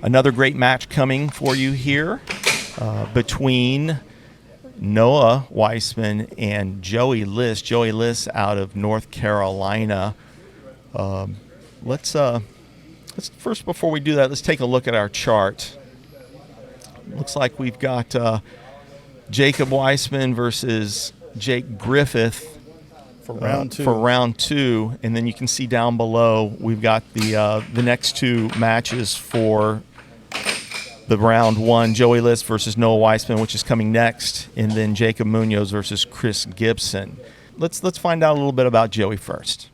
Another great match coming for you here between Noah Weissman and Joey Liss. Joey Liss out of North Carolina. Let's first, before we do that, let's take a look at our chart. Looks like we've got Jacob Weissman versus Jake Griffith for round two. And then you can see down below we've got the next two matches for the round one: Joey Liss versus Noah Weissman, which is coming next, and then Jacob Munoz versus Chris Gibson. Let's find out a little bit about Joey first.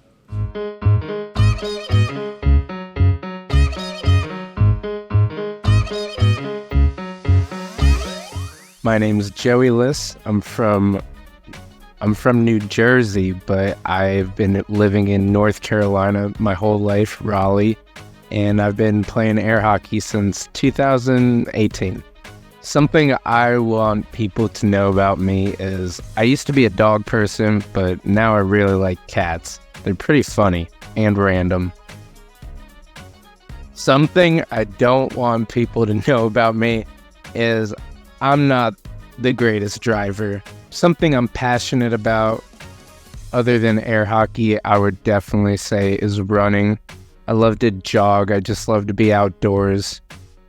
My name's Joey Liss. I'm from New Jersey, but I've been living in North Carolina my whole life, Raleigh, and I've been playing air hockey since 2018. Something I want people to know about me is I used to be a dog person, but now I really like cats. They're pretty funny and random. Something I don't want people to know about me is I'm not the greatest driver. Something I'm passionate about, other than air hockey, I would definitely say is running. I love to jog. I just love to be outdoors.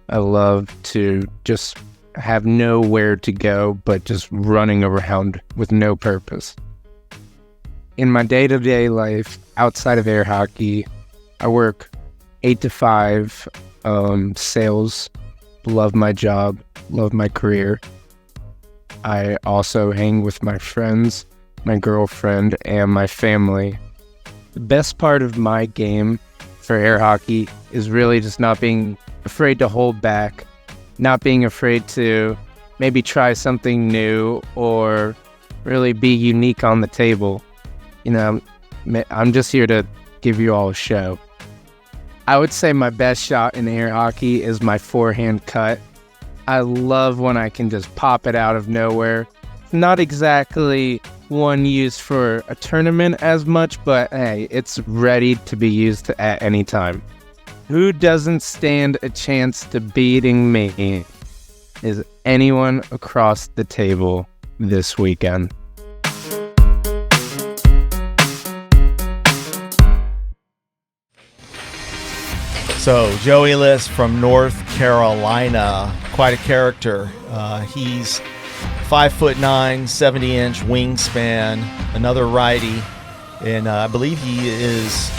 I love to just have nowhere to go, but just running around with no purpose. In my day-to-day life, outside of air hockey, I work 8 to 5, sales. Love my job, love my career. I also hang with my friends, my girlfriend, and my family. The best part of my game for air hockey is really just not being afraid to hold back, not being afraid to maybe try something new or really be unique on the table. You know, I'm just here to give you all a show. I would say my best shot in air hockey is my forehand cut. I love when I can just pop it out of nowhere. Not exactly one used for a tournament as much, but hey, it's ready to be used at any time. Who doesn't stand a chance to beating me is anyone across the table this weekend. So Joey Liss from North Carolina, quite a character. He's 5'9", 70-inch wingspan, another righty, and I believe he is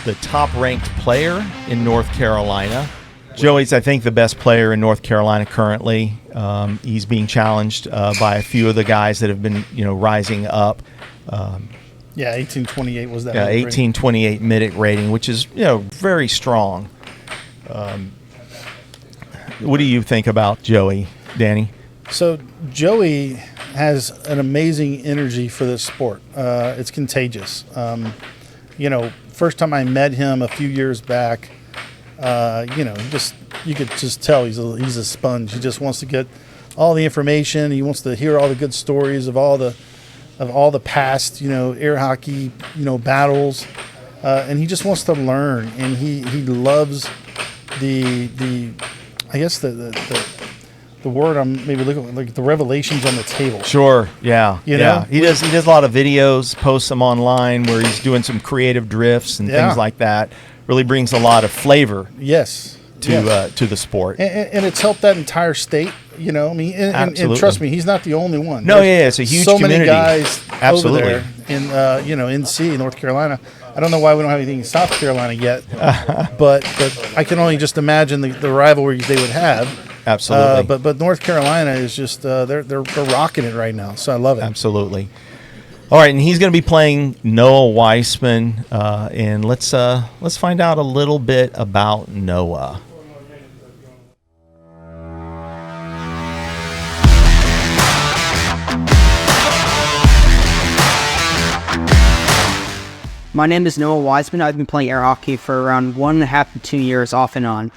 the top-ranked player in North Carolina. Joey's, I think, the best player in North Carolina currently. He's being challenged by a few of the guys that have been, rising up. 1828 was that. 1828 Midic rating, which is very strong. What do you think about Joey, Danny? So Joey has an amazing energy for this sport. It's contagious. First time I met him a few years back, you could just tell he's a sponge. He just wants to get all the information. He wants to hear all the good stories of all the past, air hockey, battles, and he just wants to learn. And he loves the word I'm maybe looking at, like the revelations on the table. Sure, yeah, He does a lot of videos, posts them online where he's doing some creative drifts and things like that. Really brings a lot of flavor. Yes. To the sport, and it's helped that entire state. And trust me, he's not the only one. No, it's a huge community. So many guys Absolutely. over there in NC, North Carolina. I don't know why we don't have anything in South Carolina yet, but I can only just imagine the rivalries they would have. Absolutely. But North Carolina is just they're rocking it right now. So I love it. Absolutely. All right, and he's going to be playing Noah Weissman, and let's find out a little bit about Noah. My name is Noah Weissman. I've been playing air hockey for around 1.5 to 2 years off and on.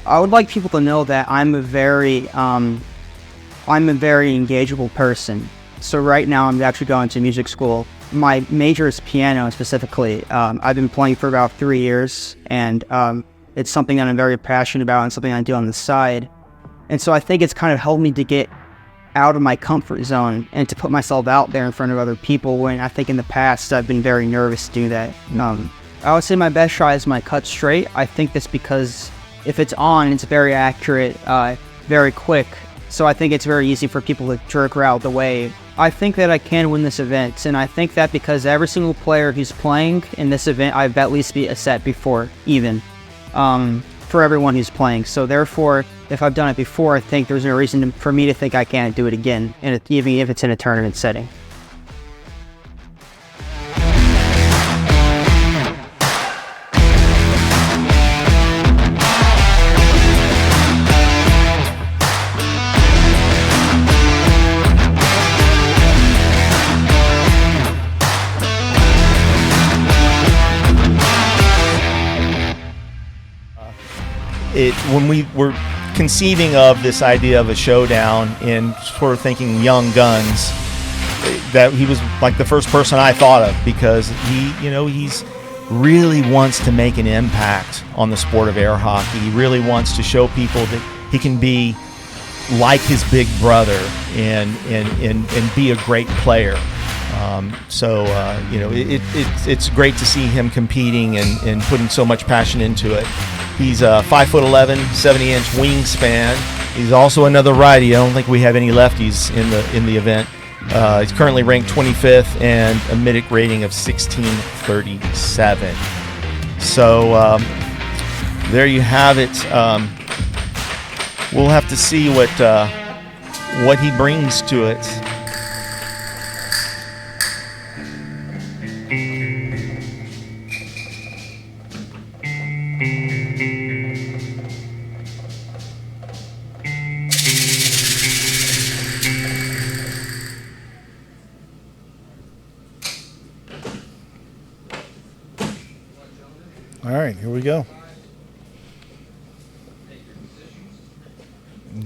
I would like people to know that I'm a very engageable person. So right now I'm actually going to music school. My major is piano specifically. I've been playing for about 3 years, and It's something that I'm very passionate about and something I do on the side. And so I think it's kind of helped me to get out of my comfort zone and to put myself out there in front of other people, when I think in the past I've been very nervous to do that. I would say my best shot is my cut straight. I think that's because if it's on, it's very accurate, very quick. So I think it's very easy for people to jerk her out the way. I think that I can win this event, and I think that because every single player who's playing in this event, I've at least beat a set before, even, for everyone who's playing. So therefore, if I've done it before, I think there's no reason for me to think I can't do it again, even if it's in a tournament setting. When we were conceiving of this idea of a showdown and sort of thinking young guns, that he was like the first person I thought of, because he's really wants to make an impact on the sport of air hockey. He really wants to show people that he can be like his big brother and be a great player. It's great to see him competing and putting so much passion into it. He's a 5'11", 70-inch wingspan. He's also another righty. I don't think we have any lefties in the event. He's currently ranked 25th and a MIDIC rating of 1637. So there you have it. We'll have to see what he brings to it. All right, here we go.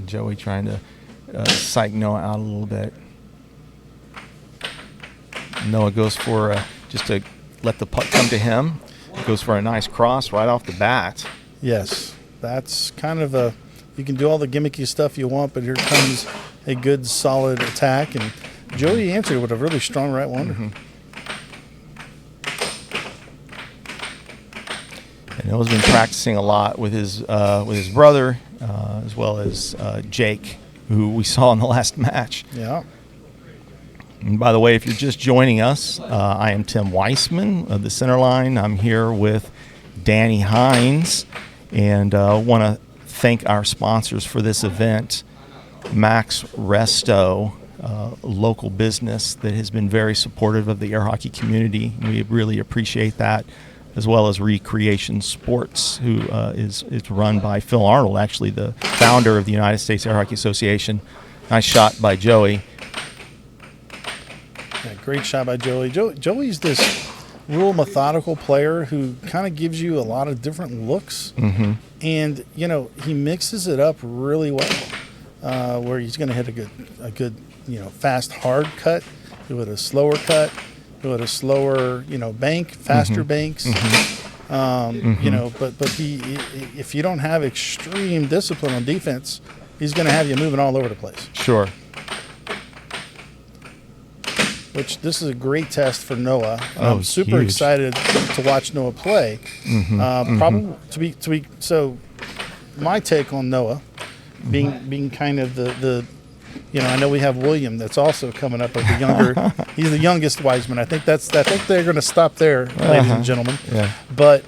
Joey trying to psych Noah out a little bit. Noah goes for just to let the puck come to him. Goes for a nice cross right off the bat. Yes, that's kind of a, you can do all the gimmicky stuff you want, but here comes a good solid attack, and Joey answered with a really strong right-hander. Mm-hmm. And Noah's been practicing a lot with his brother, as well as Jake, who we saw in the last match. Yeah. And by the way, if you're just joining us, I am Tim Weissman of the Centerline. I'm here with Danny Hines, and want to thank our sponsors for this event, MaxResto, local business that has been very supportive of the air hockey community. We really appreciate that, as well as Recreation Sports, who is run by Phil Arnold, actually the founder of the United States Air Hockey Association. Nice shot by Joey. Yeah, great shot by Joey. Joey's this real methodical player who kind of gives you a lot of different looks. Mm-hmm. And, he mixes it up really well, where he's going to hit a good, fast, hard cut, with a slower cut, with a slower, bank, faster Mm-hmm. banks. Mm-hmm. But he, if you don't have extreme discipline on defense, he's going to have you moving all over the place. Sure. Which this is a great test for Noah. Oh, I'm super huge. excited to watch Noah play. Mm-hmm. Probably to be so. My take on Noah, being kind of the I know we have William that's also coming up as the younger. He's the youngest Weissman. I think they're going to stop there, ladies and gentlemen. Yeah. But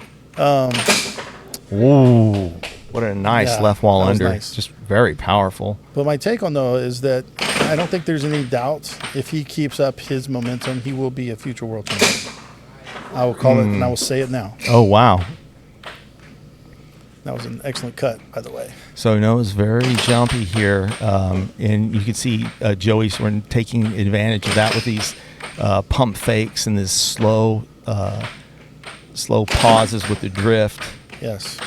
Ooh, what a nice left wall that was under. nice. Just very powerful. But my take on Noah is that I don't think there's any doubt if he keeps up his momentum, he will be a future world champion. I will call it, and I will say it now. Oh, wow. That was an excellent cut, by the way. So Noah's very jumpy here, and you can see Joey sort of taking advantage of that with these pump fakes and this slow pauses with the drift. Yes.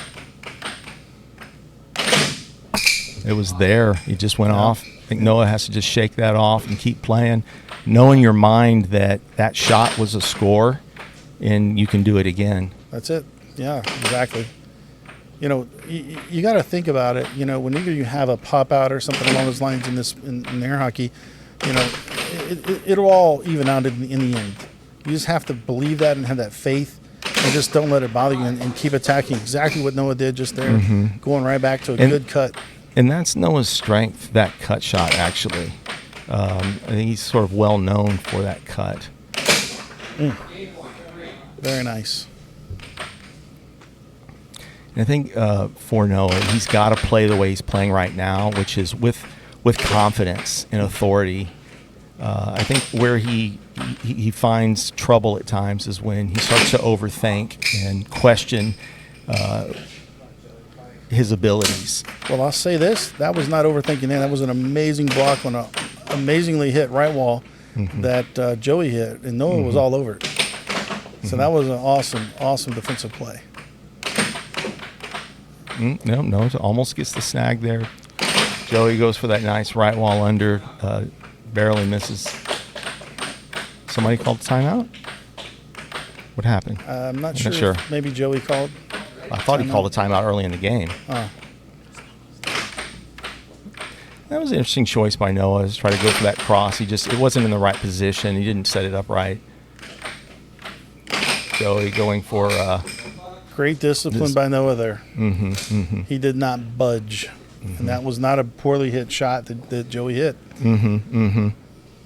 It was there. He just went off. I think Noah has to just shake that off and keep playing, knowing in your mind that that shot was a score, and you can do it again. That's it. Yeah, exactly. you got to think about it. Whenever you have a pop out or something along those lines in air hockey, it'll all even out in the end. You just have to believe that and have that faith, and just don't let it bother you, and keep attacking. Exactly what Noah did just there, going right back to a good cut. And that's Noah's strength, that cut shot, actually. I think he's sort of well known for that cut. Very nice. And I think for Noah, he's got to play the way he's playing right now, which is with confidence and authority. I think where he finds trouble at times is when he starts to overthink and question his abilities. Well, I'll say this. That was not overthinking that. That was an amazing block on an amazingly hit right wall that Joey hit, and Noah was all over it. So that was an awesome defensive play. No, it almost gets the snag there. Joey goes for that nice right wall under, barely misses. Somebody called timeout? What happened? I'm not sure. Maybe Joey called. I thought he called a timeout early in the game. That was an interesting choice by Noah to try to go for that cross. It wasn't in the right position. He didn't set it up right. Joey going for great discipline by Noah there. He did not budge, and that was not a poorly hit shot that Joey hit.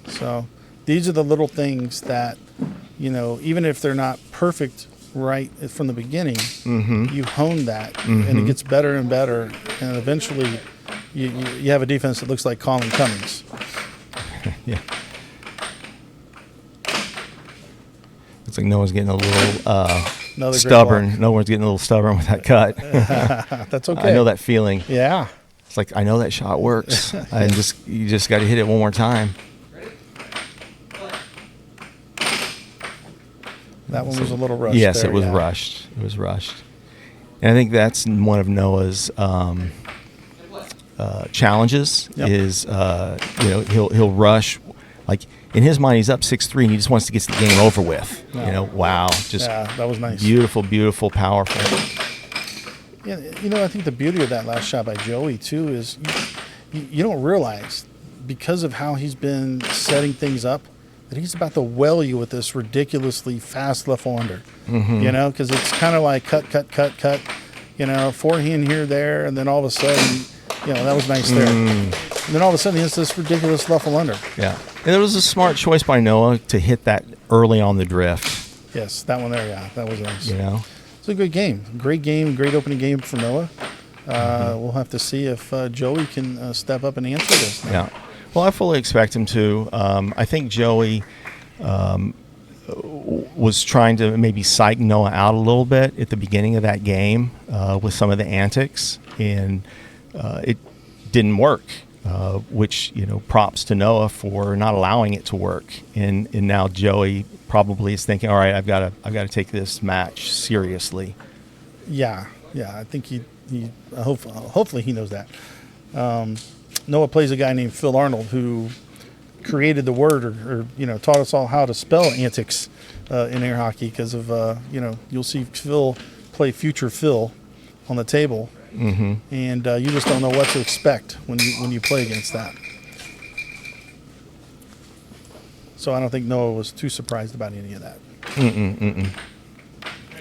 So these are the little things that, even if they're not perfect right from the beginning, you hone that, and it gets better and better, and eventually you have a defense that looks like Colin Cummings. Yeah. It's like Noah's getting a little stubborn. Noah's getting a little stubborn with that cut. That's okay. I know that feeling. Yeah. It's like, I know that shot works. And you just got to hit it one more time. That one was a little rushed. Yes, there, it was rushed. It was rushed. And I think that's one of Noah's challenges. Yep. Is he'll rush, like in his mind he's up 6-3 and he just wants to get the game over with. Wow, just that was nice. Beautiful, powerful. Yeah, I think the beauty of that last shot by Joey too is you don't realize, because of how he's been setting things up, that he's about to well you with this ridiculously fast left under. Because it's kind of like cut, forehand here, there, and then all of a sudden, that was nice there. And then all of a sudden, he has this ridiculous left under. Yeah. And it was a smart choice by Noah to hit that early on the drift. Yes, that one there, yeah. That was nice. It's a good game. Great game, great opening game for Noah. We'll have to see if Joey can step up and answer this now. Yeah. Well, I fully expect him to. I think Joey was trying to maybe psych Noah out a little bit at the beginning of that game with some of the antics, and it didn't work, which, props to Noah for not allowing it to work. And now Joey probably is thinking, all right, I've got to take this match seriously. Yeah. I think he hopefully he knows that. Noah plays a guy named Phil Arnold, who created the word or taught us all how to spell antics in air hockey, because of you'll see Phil play future Phil on the table, and you just don't know what to expect when you play against that. So I don't think Noah was too surprised about any of that.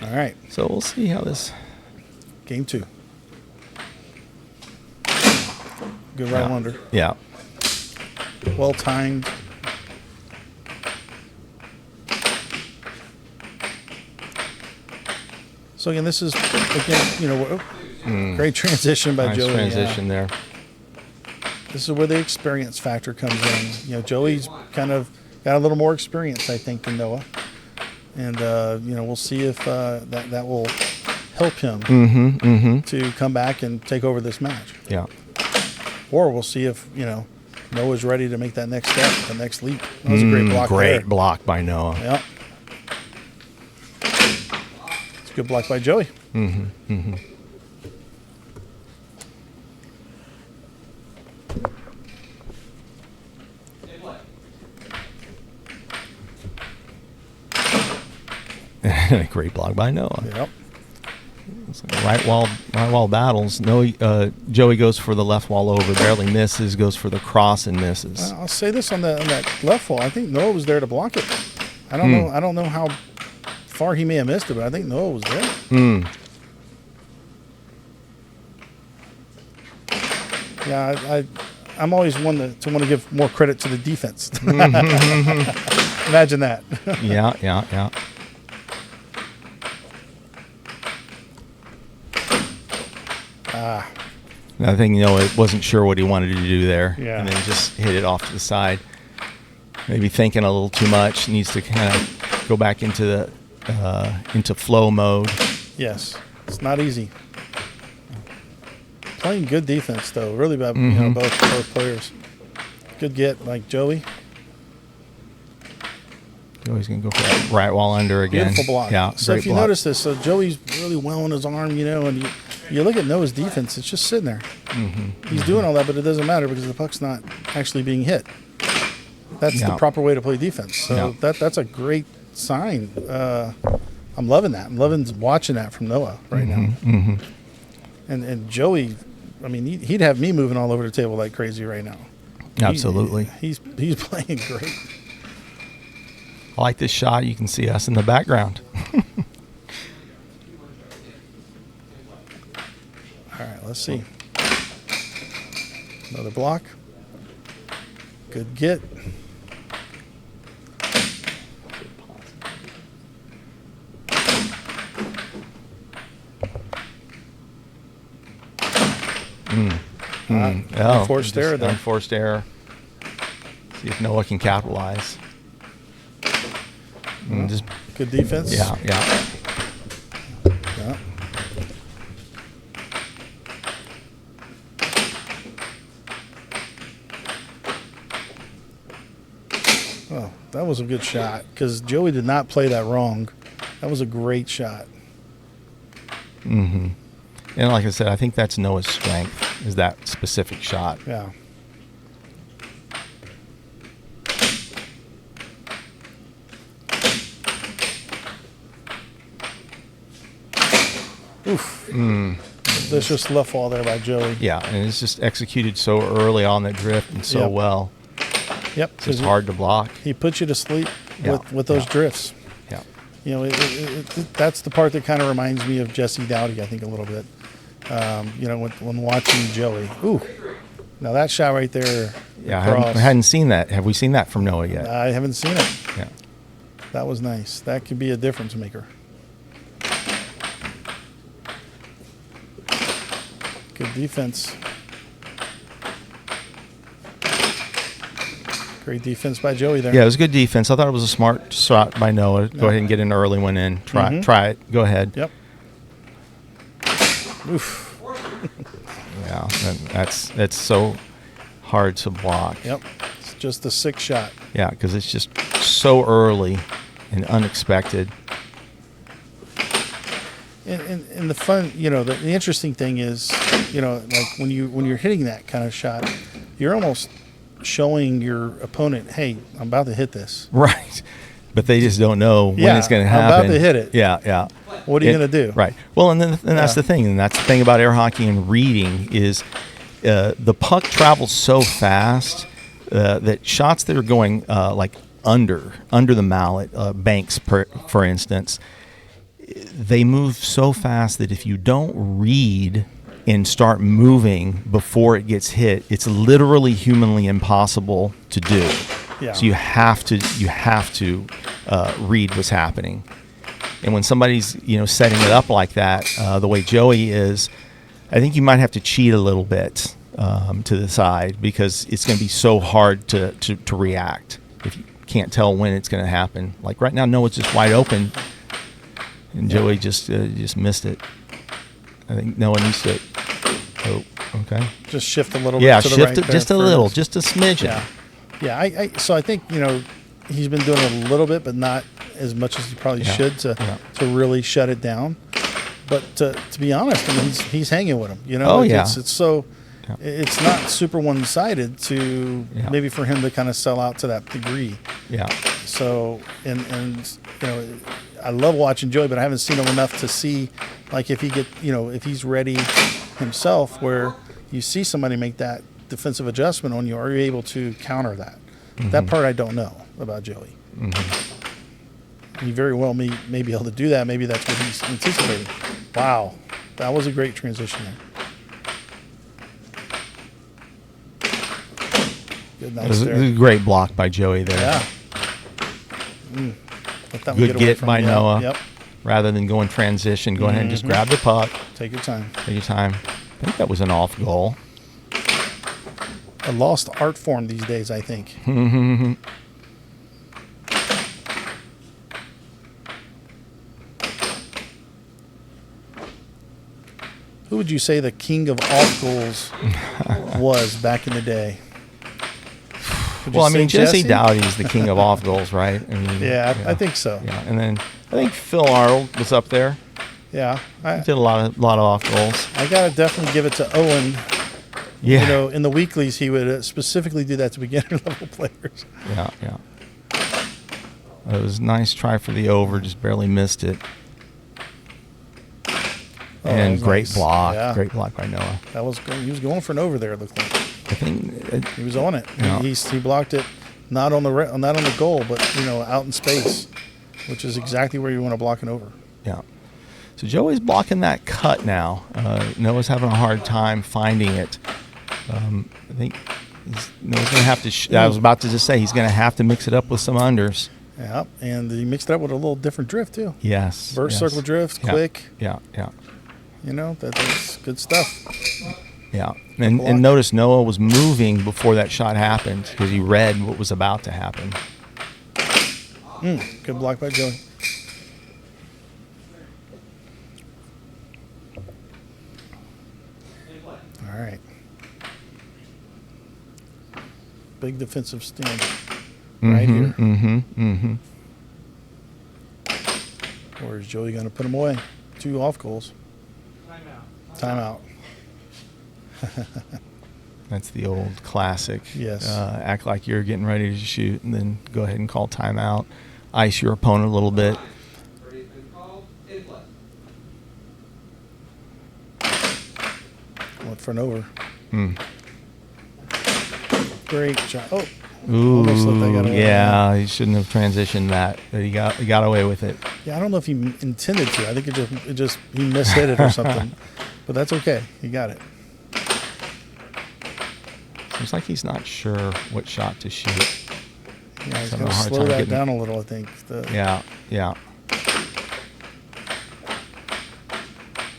All right. So we'll see how this game 2. Good right under. Yeah. Well timed. So again, this is great transition by nice Joey. Transition there. This is where the experience factor comes in. Joey's kind of got a little more experience, I think, than Noah, and we'll see if that will help him to come back and take over this match. Yeah. Or we'll see if, Noah's ready to make that next step, the next leap. That was a great block there. Great block by Noah. Yeah. It's a good block by Joey. Great block by Noah. Yep. Right wall battles. No, Joey goes for the left wall over, barely misses. Goes for the cross and misses. I'll say this on that left wall. I think Noah was there to block it. I don't know. I don't know how far he may have missed it, but I think Noah was there. Yeah, I'm always one to want to give more credit to the defense. Imagine that. Yeah. Another thing, wasn't sure what he wanted to do there. Yeah. And then just hit it off to the side. Maybe thinking a little too much. Needs to kind of go back into flow mode. Yes, it's not easy. Playing good defense though, really bad. Both players. Good get like Joey. Joey's gonna go for that right wall under again. Beautiful block. Yeah. So great if you block. notice this, Joey's really well on his arm, and you look at Noah's defense, it's just sitting there. He's doing all that, but it doesn't matter because the puck's not actually being hit. That's the proper way to play defense. So that's a great sign. I'm loving that. I'm loving watching that from Noah right now. And Joey, I mean, he'd have me moving all over the table like crazy right now. Absolutely. He's playing great. I like this shot. You can see us in the background. All right, let's see. Another block. Good get. Unforced error there. Unforced error. See if Noah can capitalize. Just good defense. Yeah. Yeah. Oh, that was a good shot because Joey did not play that wrong. That was a great shot. And like I said, I think that's Noah's strength, is that specific shot. Yeah. Oof. There's just left wall there by Joey. Yeah, and it's just executed so early on that drift and so well. Yep. It's just hard to block. He puts you to sleep with those drifts. Yeah. That's the part that kind of reminds me of Jesse Dowdy, I think, a little bit. When watching Joey. Ooh. Now that shot right there. Yeah, I hadn't seen that. Have we seen that from Noah yet? I haven't seen it. Yeah. That was nice. That could be a difference maker. Good defense. Great defense by Joey there. Yeah, it was good defense. I thought it was a smart shot by Noah. Go ahead and get an early one in. Try it. Go ahead. Yep. Oof. Yeah, that's so hard to block. Yep. It's just a sick shot. Yeah, because it's just so early and unexpected. And the fun, the interesting thing is, like when you're hitting that kind of shot, you're almost showing your opponent, hey, I'm about to hit this. Right. But they just don't know when it's going to happen. I'm about to hit it. Yeah. What are you going to do? Right. Well, and that's the thing. And that's the thing about air hockey and reading is the puck travels so fast that shots that are going like under the mallet, banks, for instance, they move so fast that if you don't read and start moving before it gets hit, it's literally humanly impossible to do. Yeah. So you have to read what's happening. And when somebody's setting it up like that, the way Joey is, I think you might have to cheat a little bit to the side because it's going to be so hard to react if you can't tell when it's going to happen. Like right now, Noah's just wide open, and Joey just missed it. I think Noah needs to. Oh, okay. Just shift a little bit. Yeah, to the shift right it just a little, just a smidgen. Yeah. So I think he's been doing it a little bit, but not as much as he probably should to really shut it down. But to be honest, I mean, he's hanging with him. It's so. Yeah. It's not super one-sided to maybe for him to kind of sell out to that degree. Yeah. So and I love watching Joey, but I haven't seen him enough to see, like, if he's ready himself, where you see somebody make that defensive adjustment on you, are you able to counter that? That part I don't know about Joey. He very well may be able to do that. Maybe that's what he's anticipating. Wow, that was a great transition there. Good, nice It was there. a great block by Joey there. Yeah. Let that one Good away get from by you. Noah. Yep. Rather than go in transition, go ahead and just grab the puck. Take your time. Take your time. I think that was an off goal. A lost art form these days, I think. Who would you say the king of off goals was back in the day? Would you Well, I say mean, Jesse Dowdy is the king of off goals, right? I mean, Yeah, I think so. Yeah, and then I think Phil Arnold was up there. Yeah, He did a lot of off goals. I gotta definitely give it to Owen. Yeah, You know, in the weeklies, he would specifically do that to beginner level players. yeah. It was a nice try for the over, just barely missed it. that And was great nice. block, Yeah. great block by Noah. He was going for an over there. It looked like I think he was on it. Yeah. He blocked it not on the goal, but out in space, which is exactly where you want to block an over. yeah. So Joey's blocking that cut now. Noah's having a hard time finding it. I think Noah's going to have to. I was about to just say he's going to have to mix it up with some unders. Yeah, and he mixed it up with a little different drift too. Yes. Burst yes. circle drift, Yeah, quick. Yeah. That's good stuff. Yeah. And notice Noah was moving before that shot happened because he read what was about to happen. Good block by Joey. All right. Big defensive stand right here. Or is Joey going to put him away? 2 off goals. Timeout. That's the old classic. Yes. Act like you're getting ready to shoot and then go ahead and call timeout. Ice your opponent a little bit. Went for an over. Mm. Great job. Oh, Ooh, almost let that get away. yeah, he shouldn't have transitioned that, but he got away with it. Yeah, I don't know if he intended to. I think it just he mishit it or something. But that's okay. He got it. Seems like he's not sure what shot to shoot. Yeah, he's having going a to hard slow time that getting- down a little, I think. Yeah.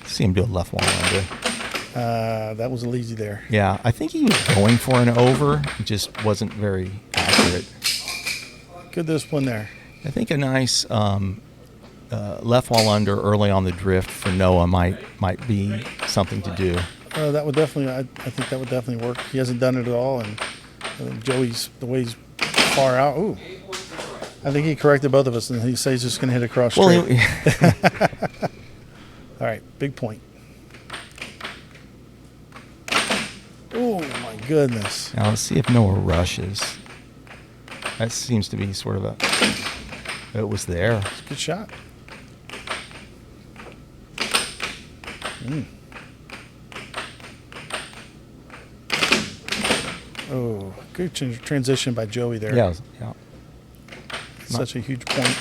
See him do a left wall under. That was a lazy there. Yeah, I think he was going for an over. It just wasn't very accurate. Good discipline there. I think a nice left wall under early on the drift for Noah might be something to do. That would definitely. I think that would definitely work. He hasn't done it at all, and I think Joey's the way he's far out. Ooh, I think he corrected both of us, and he says he's just going to hit across straight. Well, All right, big point. Oh my goodness! now let's see if Noah rushes. That seems to be sort of a. It was there. It's a good shot. Oh, good transition by Joey there. Yeah. Such a huge point.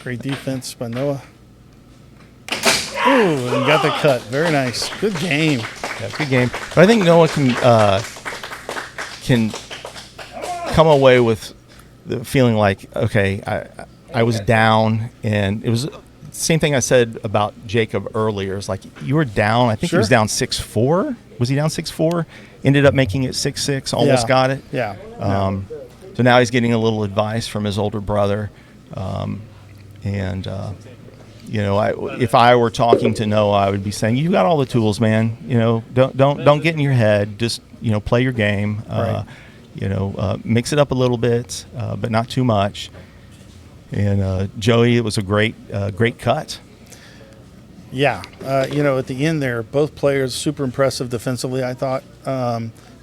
Great defense by Noah. Oh, and got the cut. Very nice. Good game. Yeah, good game. But I think Noah can come away with the feeling like, okay, I was down, and it was the same thing I said about Jacob earlier. It's like you were down. I think he was Sure. down 6-4. Was he down 6-4? Ended up making it 6-6. Almost Yeah. got it. Yeah. So now he's getting a little advice from his older brother, if I were talking to Noah, I would be saying, "You got all the tools, man. Don't get in your head. Just play your game. Right. Mix it up a little bit, but not too much." And Joey, it was a great cut. Yeah. At the end there, both players super impressive defensively, I thought.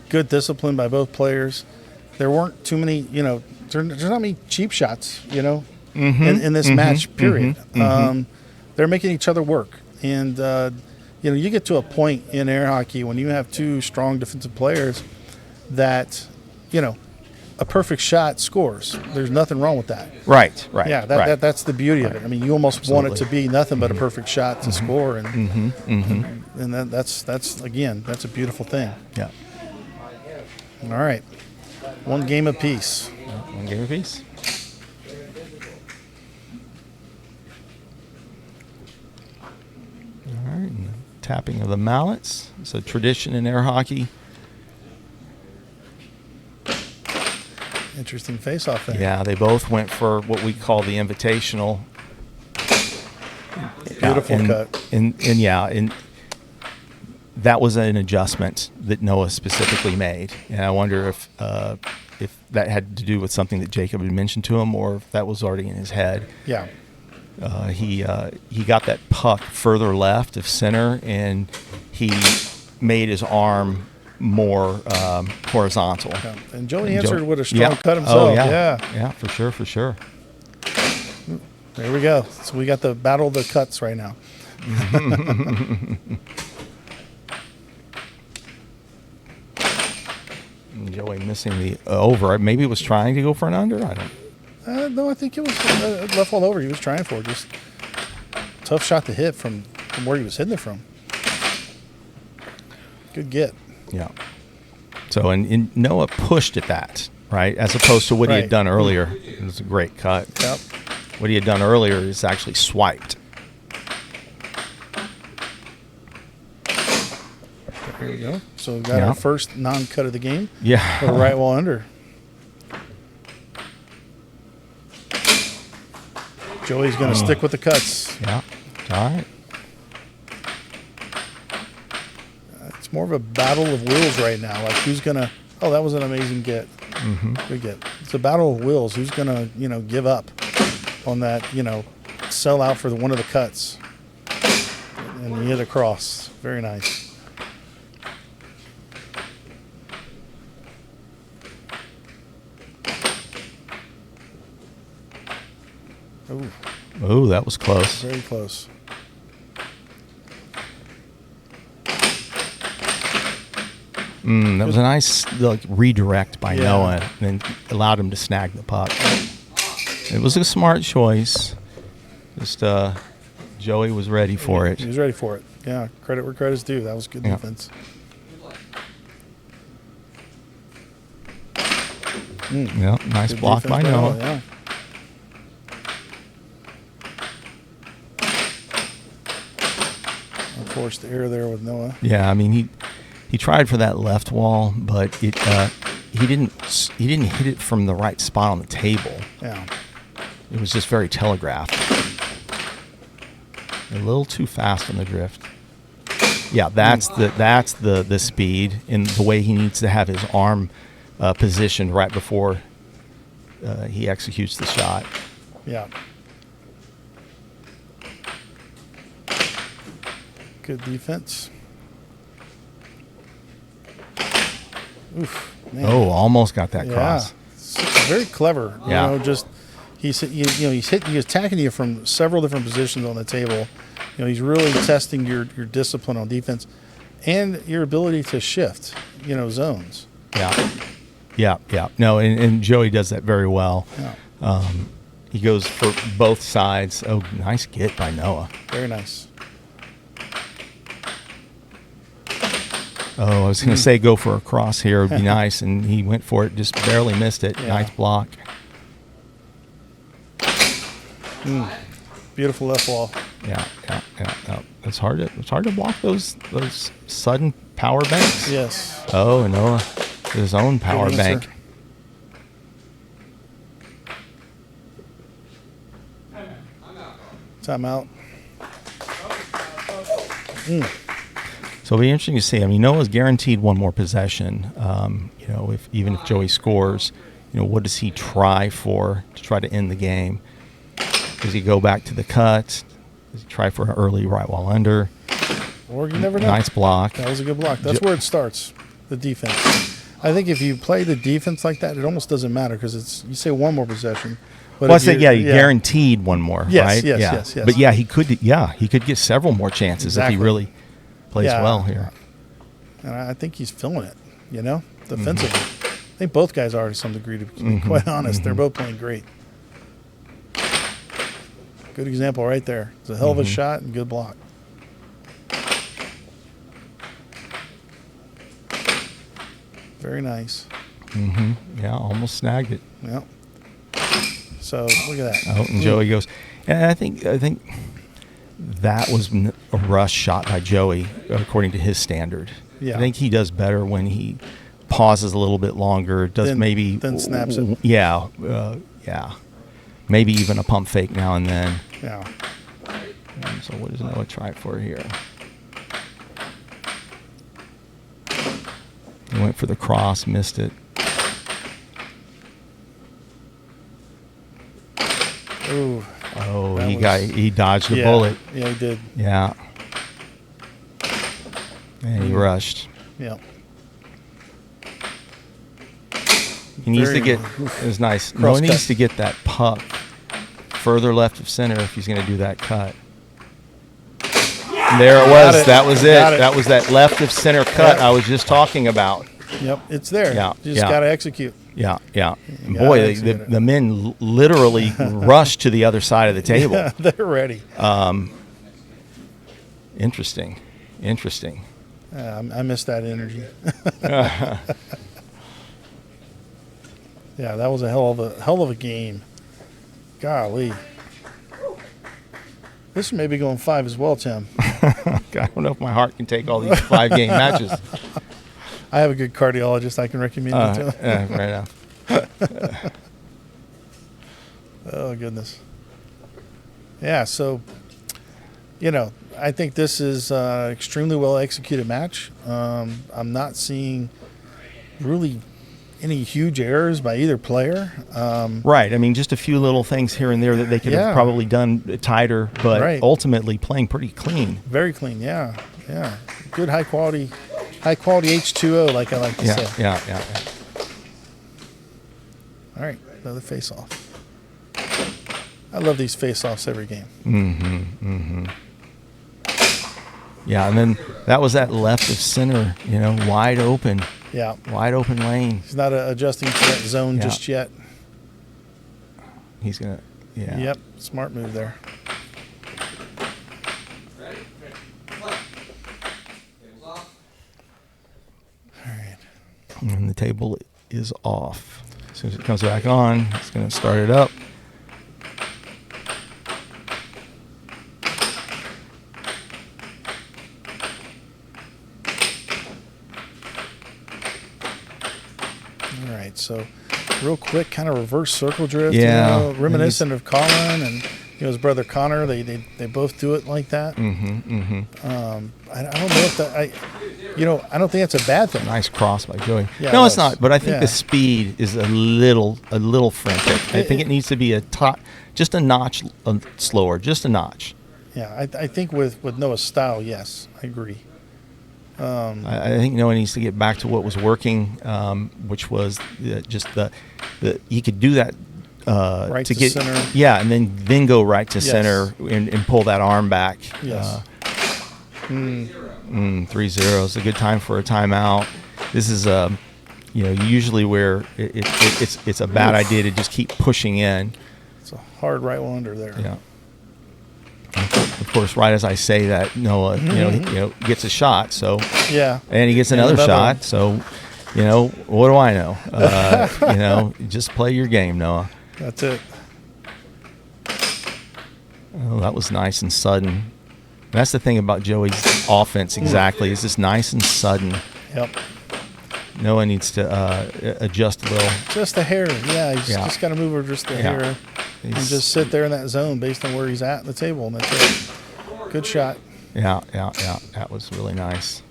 Good discipline by both players. There weren't too many, there's not many cheap shots, in this match. Period. They're making each other work, and you get to a point in air hockey when you have two strong defensive players that, a perfect shot scores. There's nothing wrong with that. Right. Yeah, that's the beauty of it. I mean, you almost want it to be nothing but a perfect shot to score, and that's again, that's a beautiful thing. Yeah. All right, one game apiece. One game apiece. All right, and the tapping of the mallets. It's a tradition in air hockey. Interesting face-off there. Yeah, they both went for what we call the invitational. Beautiful cut. And that was an adjustment that Noah specifically made. And I wonder if that had to do with something that Jacob had mentioned to him, or if that was already in his head. Yeah. He got that puck further left of center, and he made his arm more horizontal. Yeah. And Joey answered with a strong cut himself. Oh, yeah, for sure. There we go. So we got the battle of the cuts right now. Joey missing the over. Maybe he was trying to go for an under. I don't. No, I think it was left all over. He was trying for it. Just tough shot to hit from where he was hitting it from. Good get. Yeah. So, and Noah pushed at that, right, as opposed to what he had done earlier. It was a great cut. Yep. What he had done earlier is actually swiped. There we go. So we got our first non-cut of the game. Yeah. With a right wall under. Joey's going to stick with the cuts. Yeah. All right. It's more of a battle of wills right now. Like, who's going to... Oh, that was an amazing get. Good get. It's a battle of wills. Who's going to, give up on that, sell out for one of the cuts. And he hit across. Very nice. Oh, that was close. Very close. That was a nice redirect by Noah, and then allowed him to snag the puck. It was a smart choice. Just Joey was ready for it. He was ready for it. Yeah, credit where credit's due. That was good defense. Yeah, nice Good block defense by Noah. Yeah. Unforced error there with Noah. Yeah, I mean he tried for that left wall, but he didn't hit it from the right spot on the table. Yeah. It was just very telegraphed. A little too fast on the drift. Yeah, that's the speed and the way he needs to have his arm positioned right before he executes the shot. Yeah. Good defense. Oof, man. Oh, almost got that cross. It's very clever. Yeah. He's attacking you from several different positions on the table. He's really testing your discipline on defense and your ability to shift, zones. Yeah. No, and Joey does that very well. Yeah. He goes for both sides. Oh, nice get by Noah. Very nice. Oh, I was going to say go for a cross here. It would be nice, and he went for it, just barely missed it. Yeah. Nice block. Beautiful left wall. Yeah. It's hard to block those sudden power banks. Yes. Oh, and Noah, his own power Good answer. bank. Timeout. So it'll be interesting to see. I mean, Noah's guaranteed one more possession. Even if Joey scores, what does he try for to try to end the game? Does he go back to the cut? Does he try for an early right wall under? Or you never know. Nice block. That was a good block. That's where it starts, the defense. I think if you play the defense like that, it almost doesn't matter because it's you say one more possession. But Well, I if said, you- you guaranteed one more, Yes, right? yes, yeah. yes, yes. But yeah, he could get several more chances if Exactly. he really plays Yeah. well here. And I think he's feeling it, defensively. I think both guys are to some degree, to be quite honest. They're both playing great. Good example right there. It's a hell of a shot and good block. Very nice. Yeah, almost snagged it. Yep. So look at that. Oh, and Joey goes. And I think that was a rush shot by Joey, according to his standard. Yeah. I think he does better when he pauses a little bit longer. Does Then snaps it. Yeah, yeah. Maybe even a pump fake now and then. Yeah. So what does Noah try for here? He went for the cross, missed it. Ooh. Oh, That he dodged the yeah. bullet. Yeah, he did. Yeah. And he rushed. Yeah. He needs to Very- get. It was nice. Cross Noah cut. needs to get that puck further left of center if he's going to do that cut. And there it Got was. it. That was Got it. it. That was that left of center cut Yep. I was just talking about. Yep. It's there. Yeah, You just yeah. got to execute. Yeah, yeah. And gotta boy, execute it. the men literally rushed to the other side of the table. Yeah, they're ready. Interesting. I miss that energy. Yeah, that was a hell of a game. Golly. This may be going 5 as well, Tim. I don't know if my heart can take all these 5-game matches. I have a good cardiologist I can recommend you to. Right now. Oh, goodness. Yeah, so, I think this is an extremely well executed match. I'm not seeing really any huge errors by either player. Right. I mean, just a few little things here and there that they could Yeah. have probably done tighter, but Right. ultimately playing pretty clean. Very clean, yeah. Good high quality H2O, like I like to say. Yeah. All right, another face-off. I love these face-offs every game. Yeah, and then that was that left of center, wide open lane. He's not adjusting to that zone Yeah. just yet. He's going to, yeah. Yep, smart move there. All right. And the table is off. As soon as it comes back on, it's going to start it up. All right, so real quick, kind of reverse circle drift, Yeah. reminiscent of Colin and his brother Connor. They both do it like that. I don't know if that I don't think that's a bad thing. Nice cross by Joey. Yeah, No, it it's was. not. But I think Yeah. the speed is a little frantic. I think it needs to be just a notch slower, just a notch. Yeah, I think with Noah's style, yes, I agree. I think Noah needs to get back to what was working, which was just the he could do that Right to get center. Yeah, and then go right to Yes. center and pull that arm back. Yes. 3-0 is a good time for a timeout. This is usually where it's a bad idea to just keep pushing in. It's a hard right one under there. Yeah. Of course, right as I say that, Noah, gets a shot. So Yeah. and he gets And another another shot. one. So, what do I know? Just play your game, Noah. That's it. Oh, that was nice and sudden. That's the thing about Joey's offense. Exactly, is just nice and sudden. Yep. Noah needs to adjust a little. Just a hair. Yeah, he's Yeah. just got to move her just a Yeah. hair and He's- just sit there in that zone based on where he's at in the table, and that's it. Good shot. Yeah. That was really nice.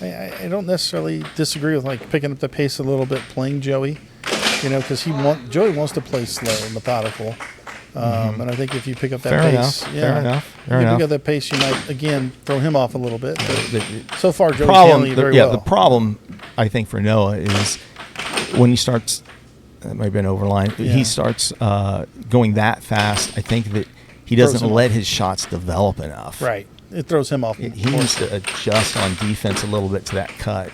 I don't necessarily disagree with picking up the pace a little bit, playing Joey, because Joey wants to play slow and methodical. And I think if you pick up that Fair pace, enough. yeah, Fair enough. Fair if you enough. pick up that pace, you might again throw him off a little bit. But so far, Joey's problem, handling it very well. the problem I think for Noah is when he starts. That might have been overline. Yeah. He starts going that fast. I think that he Throws doesn't him let his shots develop enough. Right, it throws him off. He needs to adjust on defense a little bit to that cut.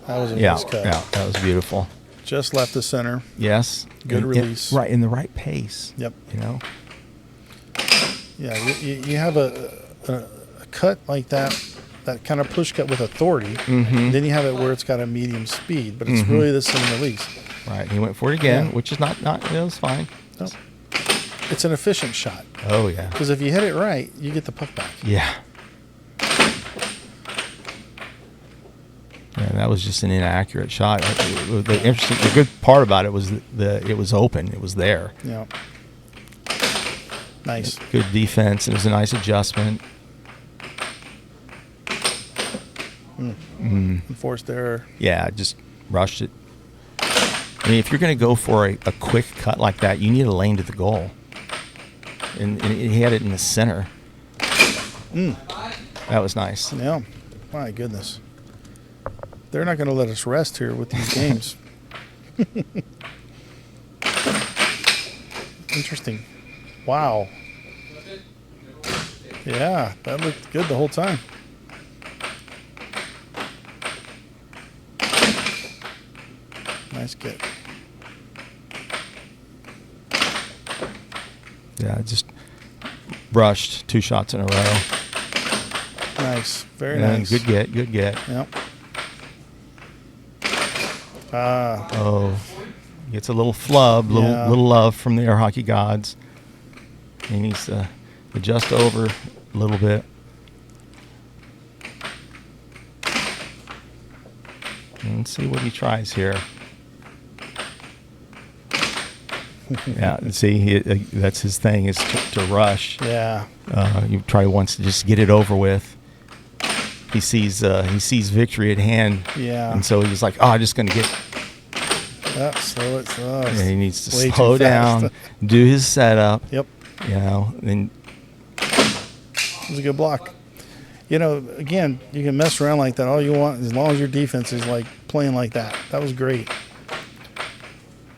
That was a Yeah, nice cut. yeah, that was beautiful. Just left the center. Yes, Good And- release. right in the right pace. Yep. You know. Yeah, you have a cut like that kind of push cut with authority. Mm-hmm. Then you have it where it's got a medium speed, but it's really the same release. Right. He went for it again, Yeah. which is not. It was fine. No. It's an efficient shot Oh yeah. because if you hit it right, you get the puck back. Yeah. Yeah, that was just an inaccurate shot. The good part about it was it was open. It was there. Yeah. Nice. Good defense. It was a nice adjustment. Enforced error. Yeah, just rushed it. I mean, if you're going to go for a quick cut like that, you need a lane to the goal. And he had it in the center. That was nice. Yeah. My goodness. They're not going to let us rest here with these games. Interesting. Wow. Yeah, that looked good the whole time. Nice get. Yeah, just brushed 2 shots in a row. Nice. Very And nice. Good get. Good get. Yep. Oh, gets a little flub, Yeah. little love from the air hockey gods. He needs to adjust over a little bit. And see what he tries here. Yeah, see, that's his thing is to rush. Yeah. He probably wants to just get it over with. He sees victory at hand. Yeah. And so he's like, oh, I'm just going to get. Yep. Slow it. Slow. Yeah, he needs to Way too slow fast. down, do his setup. Yep. You know, and It was a good block. You know, again, you can mess around like that all you want as long as your defense is like playing like that. That was great.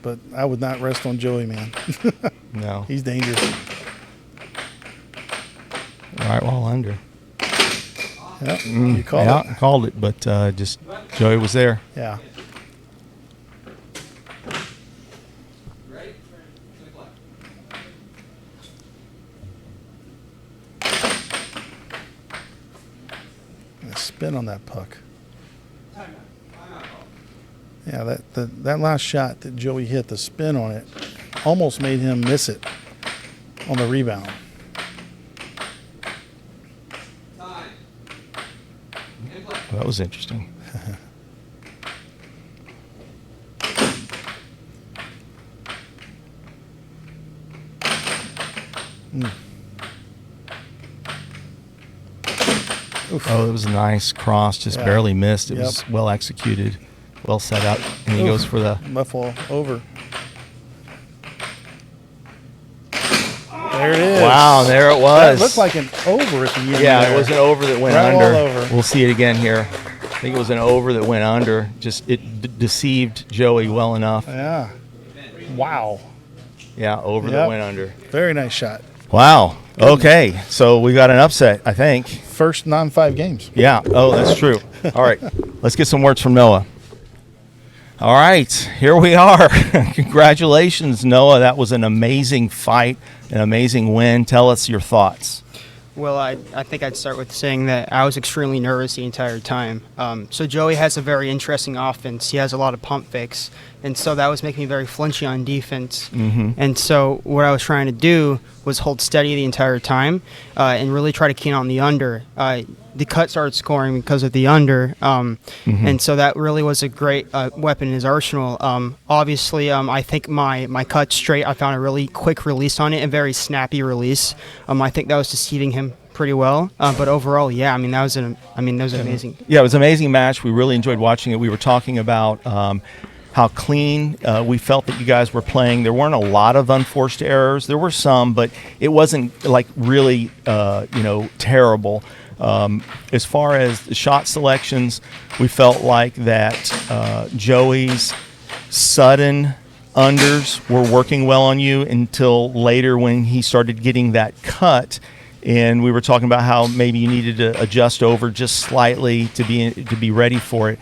But I would not rest on Joey, man. no, He's dangerous. right wall under. Yep. You called Yeah, it. called it, but just Joey was there. Yeah. And a spin on that puck. Yeah, that last shot that Joey hit, the spin on it, almost made him miss it on the rebound. That was interesting. Oh, it was a nice cross, just Yeah. barely missed. It Yep. was well executed, well set up, and he Oof. goes for the. Muffle over. There it is. Wow, there it was. That looked like an over at the end. Yeah, there. it was an over that went Right under. all over. We'll see it again here. I think it was an over that went under. Just it deceived Joey well enough. Yeah. Wow. Yeah, over that Yep. went under. Very nice shot. Wow. Okay, so we got an upset, I think. First non-5 games. Yeah. Oh, that's true. All right, let's get some words from Noah. All right, here we are. Congratulations, Noah. That was an amazing fight, an amazing win. Tell us your thoughts. Well, I think I'd start with saying that I was extremely nervous the entire time. So Joey has a very interesting offense. He has a lot of pump fakes, and so that was making me very flinchy on defense. And so what I was trying to do was hold steady the entire time and really try to keen on the under. The cut started scoring because of the under, and so that really was a great weapon in his arsenal. Obviously, I think my cut straight, I found a really quick release on it, a very snappy release. I think that was deceiving him pretty well. But overall, yeah, I mean, that was an amazing. Yeah, it was an amazing match. We really enjoyed watching it. We were talking about how clean we felt that you guys were playing. There weren't a lot of unforced errors. There were some, but it wasn't like really, terrible. As far as the shot selections, we felt like that Joey's sudden unders were working well on you until later when he started getting that cut. And we were talking about how maybe you needed to adjust over just slightly to be ready for it.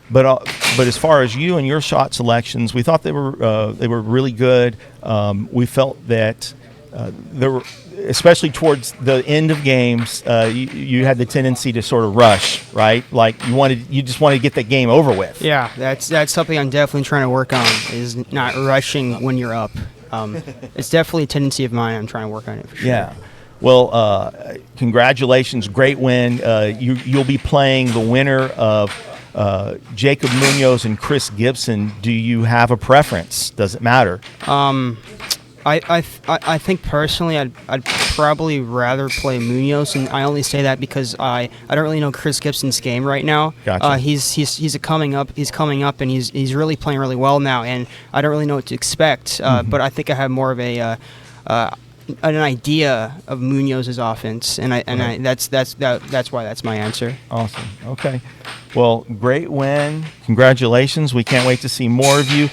But as far as you and your shot selections, we thought they were really good. We felt that there were, especially towards the end of games, you had the tendency to sort of rush, right? Like you just wanted to get that game over with. Yeah, that's something I'm definitely trying to work on, is not rushing when you're up. It's definitely a tendency of mine. I'm trying to work on it for sure. Yeah. Well, congratulations, great win. You'll be playing the winner of Jacob Munoz and Chris Gibson. Do you have a preference? Does it matter? I think personally I'd probably rather play Munoz, and I only say that because I don't really know Chris Gibson's game right now. Gotcha. He's coming up, and he's really playing really well now, and I don't really know what to expect. But I think I have more of an idea of Munoz's offense, and that's why that's my answer. Awesome. Okay. Well, great win. Congratulations. We can't wait to see more of you.